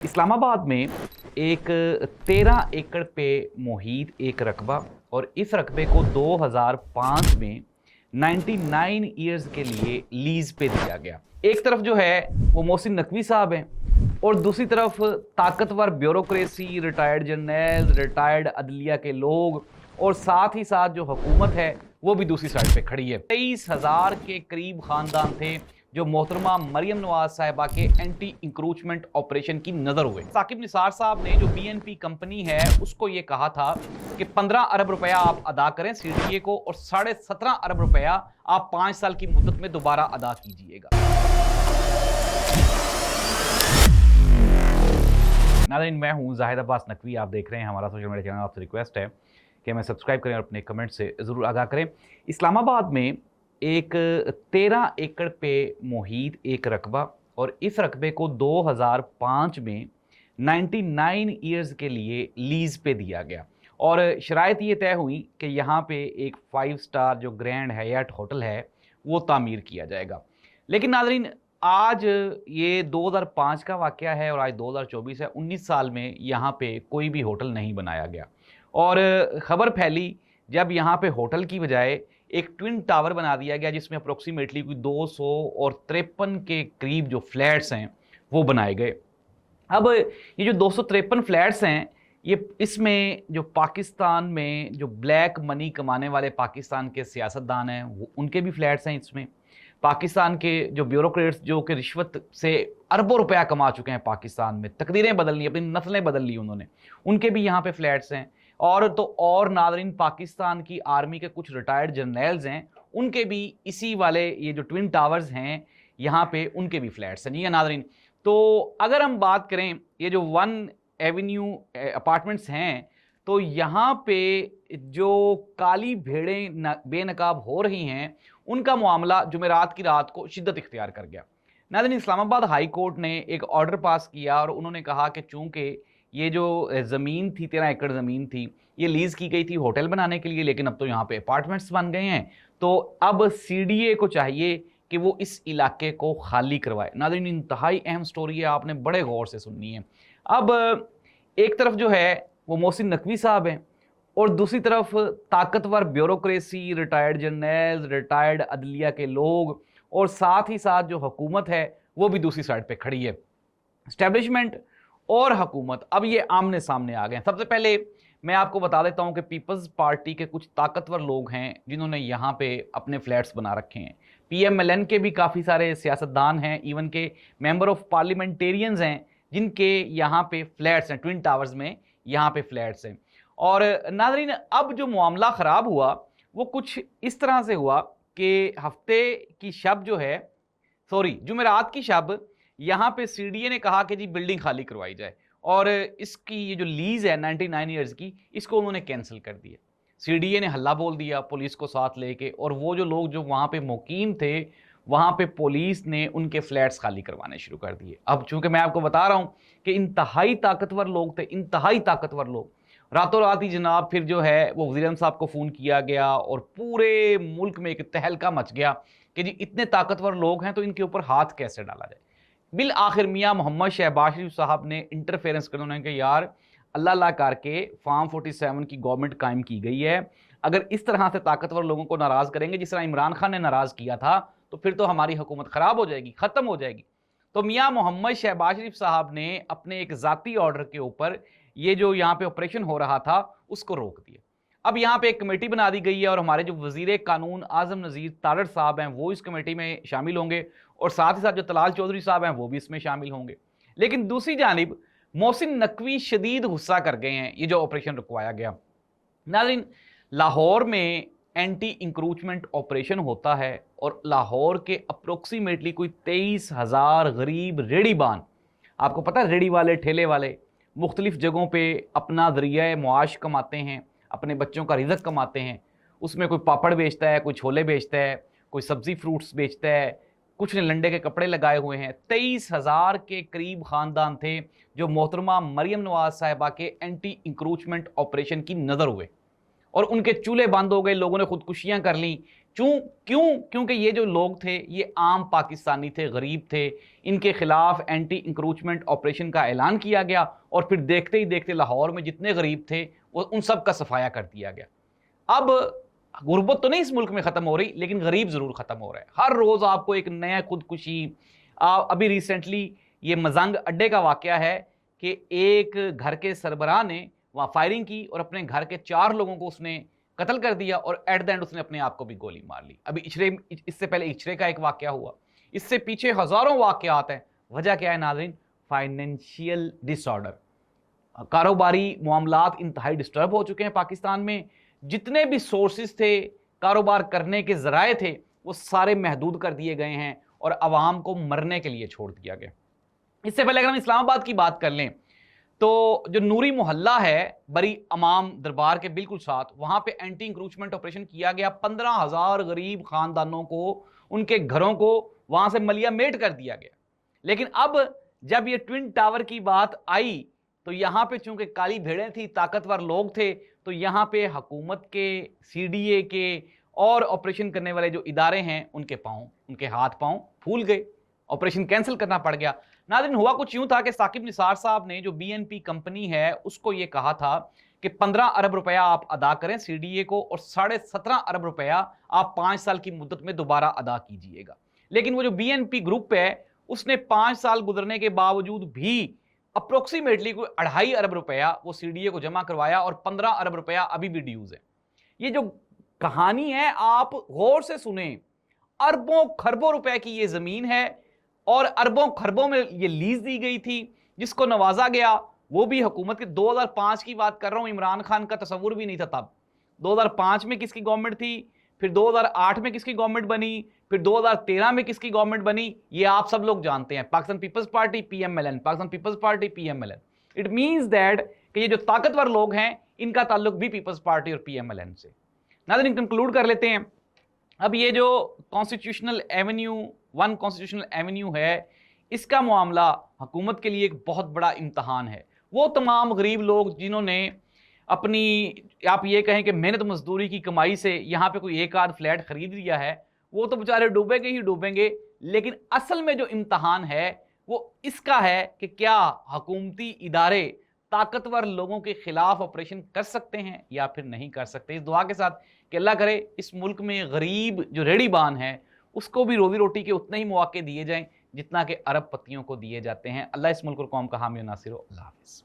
इस्लामाबाद में एक 13 एकड़ पे मुहित एक रकबा और इस रकबे को 2005 में 99 ईयर्स के लिए लीज पे दिया गया। एक तरफ जो है वो मोहसिन नकवी साहब हैं और दूसरी तरफ ताकतवर ब्यूरोक्रेसी, रिटायर्ड जर्नल, रिटायर्ड अदलिया के लोग और साथ ही साथ जो हुकूमत है वो भी दूसरी साइड पे खड़ी है। 23,000 के करीब खानदान थे जो मोहतरमा मरियम नवाज साहिबा के एंटी इंक्रोचमेंट ऑपरेशन की नजर हुए। साकिब निसार साहब ने जो बीएनपी कंपनी है उसको ये कहा था कि 15 अरब रुपया आप अदा करें सीडीए को और 17.5 अरब रुपया आप 5 साल की मुद्दत में दोबारा अदा कीजिएगा। नाज़रीन, मैं हूं जाहिद अब्बास नकवी, आप देख रहे हैं हमारा सोशल मीडिया चैनल। आपसे रिक्वेस्ट है कि हमें सब्सक्राइब करें और अपने कमेंट से ज़रूर आगाह करें। इस्लामाबाद में एक 13 एकड़ पे मुहित एक रकबा और इस रकबे को 2005 में 99 ईयर्स के लिए लीज पे दिया गया और शराइत ये तय हुई कि यहाँ पे एक 5 स्टार जो ग्रैंड हयात होटल है वो तामीर किया जाएगा। लेकिन नाज़रीन, आज ये 2005 का वाक़या है और आज 2024 है। 19 साल में यहाँ पे कोई भी होटल नहीं बनाया गया और ख़बर फैली जब यहाँ पे होटल की बजाय एक ट्विन टावर बना दिया गया जिसमें अप्रोक्सीमेटली कोई 200 और 53 के करीब जो फ्लैट्स हैं वो बनाए गए। अब ये जो 253 फ्लैट्स हैं, ये इसमें जो पाकिस्तान में जो ब्लैक मनी कमाने वाले पाकिस्तान के सियासतदान हैं वो उनके भी फ्लैट्स हैं। इसमें पाकिस्तान के जो ब्यूरोक्रेट्स जो कि रिश्वत से अरबों रुपया कमा चुके हैं पाकिस्तान में, तकदीरें बदल ली, अपनी नस्लें बदल ली उन्होंने, उनके भी यहाँ पे फ्लैट्स हैं। और नाज़रीन, पाकिस्तान की आर्मी के कुछ रिटायर्ड जर्नल्स हैं, उनके भी इसी वाले ये जो ट्विन टावर्स हैं यहाँ पे उनके भी फ्लैट्स हैं। जी हाँ नाज़रीन, तो अगर हम बात करें ये जो 1 एवेन्यू अपार्टमेंट्स हैं तो यहाँ पे जो काली भेड़ें बेनकाब हो रही हैं उनका मामला जुमेरात की रात को शिद्दत इख्तियार कर गया। नाज़रीन, इस्लामाबाद हाई कोर्ट ने एक ऑर्डर पास किया और उन्होंने कहा कि चूंकि ये जो ज़मीन थी 13 एकड़ ज़मीन थी, ये लीज़ की गई थी होटल बनाने के लिए, लेकिन अब तो यहाँ पे अपार्टमेंट्स बन गए हैं, तो अब सीडीए को चाहिए कि वो इस इलाके को खाली करवाए। नाज़रीन, इंतहाई अहम स्टोरी है, आपने बड़े गौर से सुननी है। अब एक तरफ जो है वो मोहसिन नकवी साहब हैं और दूसरी तरफ ताकतवर ब्यूरोक्रेसी, रिटायर्ड जर्नल, रिटायर्ड अदलिया के लोग और साथ ही साथ जो हुकूमत है वो भी दूसरी साइड पे खड़ी है। एस्टेब्लिशमेंट और हुकूमत अब ये आमने सामने आ गए हैं। सबसे पहले मैं आपको बता देता हूं कि पीपल्स पार्टी के कुछ ताकतवर लोग हैं जिन्होंने यहाँ पे अपने फ्लैट्स बना रखे हैं। पीएमएलएन के भी काफ़ी सारे सियासतदान हैं, इवन के मेंबर ऑफ पार्लियामेंटेरियंस हैं जिनके यहाँ पे फ्लैट्स हैं, ट्विन टावर्स में यहाँ पे फ्लैट्स हैं। और नाज़रीन, अब जो मामला ख़राब हुआ वो कुछ इस तरह से हुआ कि हफ्ते की शब जो है, जुमेरात की शब यहाँ पे सीडीए ने कहा कि जी बिल्डिंग खाली करवाई जाए और इसकी ये जो लीज है 99 ईयर्स की, इसको उन्होंने कैंसिल कर दिया। सीडीए ने हल्ला बोल दिया पुलिस को साथ लेके और वो जो लोग जो वहाँ पे मुकीम थे वहाँ पे पुलिस ने उनके फ्लैट्स खाली करवाने शुरू कर दिए। अब चूंकि मैं आपको बता रहा हूँ कि इंतहाई ताकतवर लोग थे, इंतहाई ताकतवर लोग, रातों रात ही जनाब फिर जो है वो वज़ीर आज़म साहब को फ़ोन किया गया और पूरे मुल्क में एक तहलका मच गया कि जी इतने ताकतवर लोग हैं तो इनके ऊपर हाथ कैसे डाला जाए। बिल आखिर मियाँ मोहम्मद शहबाज शरीफ साहब ने इंटरफेरेंस कर उन्होंने कहा यार अल्लाह अल्लाह करके फार्म 47 की गवर्नमेंट कायम की गई है, अगर इस तरह से ताकतवर लोगों को नाराज़ करेंगे जिस तरह इमरान खान ने नाराज़ किया था तो फिर तो हमारी हुकूमत ख़राब हो जाएगी, ख़त्म हो जाएगी। तो मियाँ मोहम्मद शहबाज शरीफ साहब ने अपने एक ज़ाती ऑर्डर के ऊपर ये जो यहाँ पे ऑपरेशन हो रहा था उसको रोक दिया। अब यहाँ पे एक कमेटी बना दी गई है और हमारे जो वज़ीर कानून आज़म नज़ीर तारड़ साहब हैं वो इस कमेटी में शामिल होंगे और साथ ही साथ जो तलाल चौधरी साहब हैं वो भी इसमें शामिल होंगे। लेकिन दूसरी जानिब मोहसिन नकवी शदीद गुस्सा कर गए हैं ये जो ऑपरेशन रुकवाया गया। नाज़रीन, लाहौर में एंटी इंक्रोचमेंट ऑपरेशन होता है और लाहौर के अप्रोक्सीमेटली कोई 23,000 गरीब रेड़ीबान, आपको पता है रेड़ी वाले ठेले वाले मुख्तलिफ जगहों पे अपना ज़रिया मुआश कमाते हैं, अपने बच्चों का रिज़्क कमाते हैं। उसमें कोई पापड़ बेचता है, कोई छोले बेचता है, कोई सब्ज़ी फ्रूट्स बेचता है, कुछ ने लंडे के कपड़े लगाए हुए हैं। 23,000 के करीब ख़ानदान थे जो मोहतरमा मरियम नवाज साहिबा के एंटी इंक्रोचमेंट ऑपरेशन की नज़र हुए और उनके चूल्हे बंद हो गए, लोगों ने खुदकुशियाँ कर लीं क्योंकि ये जो लोग थे ये आम पाकिस्तानी थे, गरीब थे, इनके खिलाफ एंटी इंक्रोचमेंट ऑपरेशन का ऐलान किया गया और फिर देखते ही देखते लाहौर में जितने गरीब थे वो उन सब का सफाया कर दिया गया। अब गुर्बत तो नहीं इस मुल्क में खत्म हो रही, लेकिन गरीब जरूर खत्म हो रहा है। हर रोज आपको एक नया खुदकुशी। अभी रिसेंटली ये मजंग अड्डे का वाकया है कि एक घर के सरबराह ने वहां फायरिंग की और अपने घर के 4 लोगों को उसने कत्ल कर दिया और एट द एंड उसने अपने आप को भी गोली मार ली। अभी इससे पहले इचरे का एक वाकया हुआ, इससे पीछे हजारों वाकयात हैं। वजह क्या है नाज़रीन? फाइनेंशियल डिसऑर्डर, कारोबारी मामलात इंतहाई डिस्टर्ब हो चुके हैं पाकिस्तान में। जितने भी सोर्सेज थे, कारोबार करने के जराए थे, वो सारे महदूद कर दिए गए हैं और अवाम को मरने के लिए छोड़ दिया गया। इससे पहले अगर हम इस्लामाबाद की बात कर लें तो जो नूरी मोहल्ला है बरी अमाम दरबार के बिल्कुल साथ, वहां पे एंटी इंक्रोचमेंट ऑपरेशन किया गया। 15,000 गरीब खानदानों को, उनके घरों को वहां से मलिया मेट कर दिया गया। लेकिन अब जब ये ट्विन टावर की बात आई तो यहां पे चूंकि काली भेड़ें थी, ताकतवर लोग थे, तो यहां पे हुकूमत के, सीडीए के और ऑपरेशन करने वाले जो इदारे हैं उनके हाथ पांव फूल गए, ऑपरेशन कैंसिल करना पड़ गया। नाज़रीन, हुआ कुछ यूं था कि साकिब निसार साहब ने, जो बीएनपी कंपनी है, उसको ये कहा था कि 15 अरब रुपया आप अदा करें सीडीए को और 17.5 अरब रुपया आप 5 साल की मुद्दत में दोबारा अदा कीजिएगा। लेकिन वो जो बीएनपी ग्रुप है उसने 5 साल गुजरने के बावजूद भी अप्रोक्सीमेटली कोई 2.5 अरब रुपया वो सीडीए को जमा करवाया और 15 अरब रुपया अभी भी ड्यूज है। ये जो कहानी है आप गौर से सुने, अरबों खरबों रुपए की ये जमीन है और अरबों खरबों में ये लीज दी गई थी, जिसको नवाजा गया वो भी हुकूमत के 2005 की बात कर रहा हूं। इमरान खान का तस्वुर भी नहीं था तब। 2005 में किसकी गवर्नमेंट थी, फिर 2008 में किसकी गवर्नमेंट बनी, फिर 2013 में किसकी गवर्नमेंट बनी, ये आप सब लोग जानते हैं। Pakistan Peoples Party PMLN, Pakistan Peoples Party PMLN. It means that कि ये जो ताकतवर लोग हैं इनका ताल्लुक भी पीपल्स पार्टी और पीएमएलएन से। नाज़रीन, कंक्लूड कर लेते हैं। अब ये जो कॉन्स्टिट्यूशनल एवेन्यू 1 कॉन्स्टिट्यूशनल एवेन्यू है, इसका मामला हुकूमत के लिए एक बहुत बड़ा इम्तहान है। वो तमाम गरीब लोग जिन्होंने अपनी, आप ये कहें कि मेहनत मजदूरी की कमाई से यहाँ पे कोई एक आध फ्लैट खरीद लिया है, वो तो बेचारे डूबेंगे ही डूबेंगे। लेकिन असल में जो इम्तहान है वो इसका है कि क्या हुकूमती इदारे ताकतवर लोगों के खिलाफ ऑपरेशन कर सकते हैं या फिर नहीं कर सकते। इस दुआ के साथ कि अल्लाह करे इस मुल्क में गरीब जो रेहड़ीबान है उसको भी रोजी रोटी के उतने ही मौके दिए जाएं जितना कि अरब पतियों को दिए जाते हैं। अल्लाह इस मुल्क और कौम का हामी और नासिर हो। अल्लाह हाफिज़।